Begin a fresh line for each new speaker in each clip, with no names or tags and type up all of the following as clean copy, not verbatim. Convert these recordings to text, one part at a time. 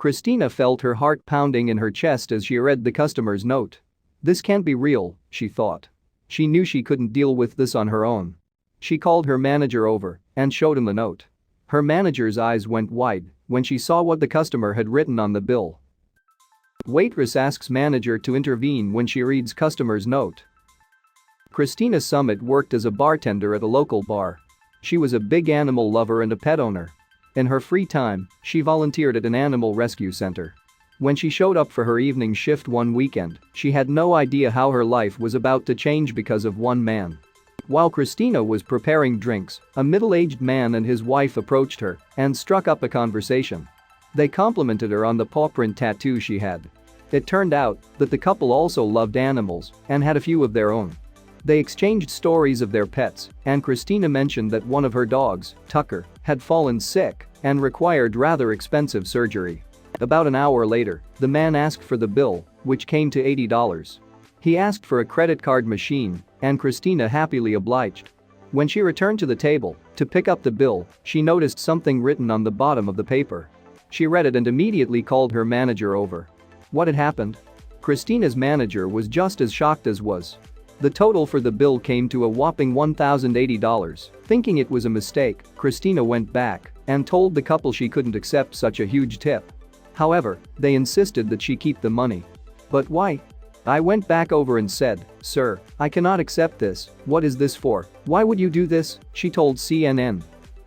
Christina felt her heart pounding in her chest as she read the customer's note. This can't be real, she thought. She knew she couldn't deal with this on her own. She called her manager over and showed him the note. Her manager's eyes went wide when she saw what the customer had written on the bill. Waitress asks manager to intervene when she reads customer's note. Christina Summit worked as a bartender at a local bar. She was a big animal lover and a pet owner. In her free time, she volunteered at an animal rescue center. When she showed up for her evening shift one weekend, she had no idea how her life was about to change because of one man. While Christina was preparing drinks, a middle-aged man and his wife approached her and struck up a conversation. They complimented her on the paw print tattoo she had. It turned out that the couple also loved animals and had a few of their own. They exchanged stories of their pets, and Christina mentioned that one of her dogs, Tucker, had fallen sick and required rather expensive surgery. About an hour later, the man asked for the bill, which came to $80. He asked for a credit card machine, and Christina happily obliged. When she returned to the table to pick up the bill, she noticed something written on the bottom of the paper. She read it and immediately called her manager over. What had happened? Christina's manager was just as shocked as was. The total for the bill came to a whopping $1,080. Thinking it was a mistake, Christina went back and told the couple she couldn't accept such a huge tip. However, they insisted that she keep the money. But why? I went back over and said, "Sir, I cannot accept this. What is this for? Why would you do this?" she told CNN.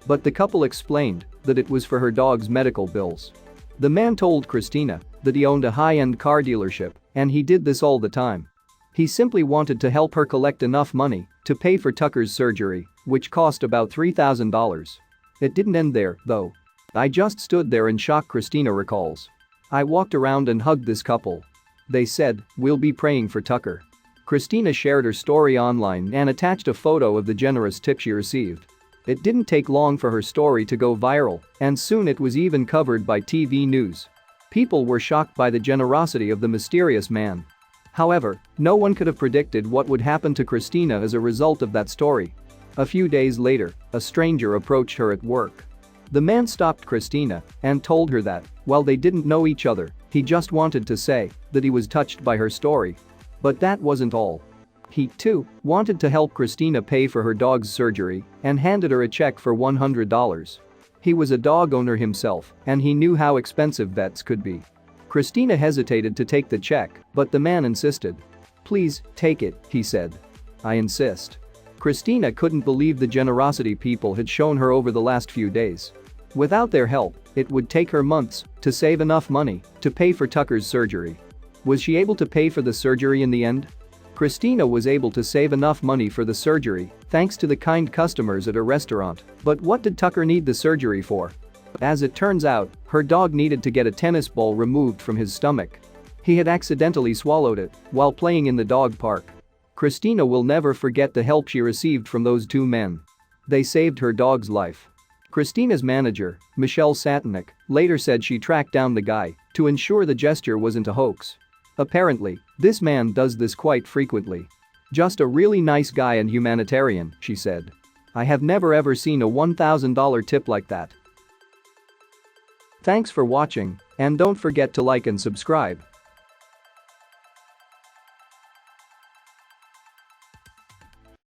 But the couple explained that it was for her dog's medical bills. The man told Christina that he owned a high-end car dealership and he did this all the time. He simply wanted to help her collect enough money to pay for Tucker's surgery, which cost about $3,000. It didn't end there, though. I just stood there in shock, Christina recalls. I walked around and hugged this couple. They said, "We'll be praying for Tucker." Christina shared her story online and attached a photo of the generous tip she received. It didn't take long for her story to go viral, and soon it was even covered by TV news. People were shocked by the generosity of the mysterious man. However, no one could have predicted what would happen to Christina as a result of that story. A few days later, a stranger approached her at work. The man stopped Christina and told her that, while they didn't know each other, he just wanted to say that he was touched by her story. But that wasn't all. He, too, wanted to help Christina pay for her dog's surgery and handed her a check for $100. He was a dog owner himself, and he knew how expensive vets could be. Christina hesitated to take the check, but the man insisted. "Please, take it," he said. "I insist." Christina couldn't believe the generosity people had shown her over the last few days. Without their help, it would take her months to save enough money to pay for Tucker's surgery. Was she able to pay for the surgery in the end? Christina was able to save enough money for the surgery thanks to the kind customers at her restaurant. But what did Tucker need the surgery for? As it turns out, her dog needed to get a tennis ball removed from his stomach. He had accidentally swallowed it while playing in the dog park. Christina will never forget the help she received from those two men. They saved her dog's life. Christina's manager, Michelle Satanik, later said she tracked down the guy to ensure the gesture wasn't a hoax. Apparently, this man does this quite frequently. "Just a really nice guy and humanitarian," she said. "I have never ever seen a $1,000 tip like that." Thanks for watching, and don't forget to like and subscribe.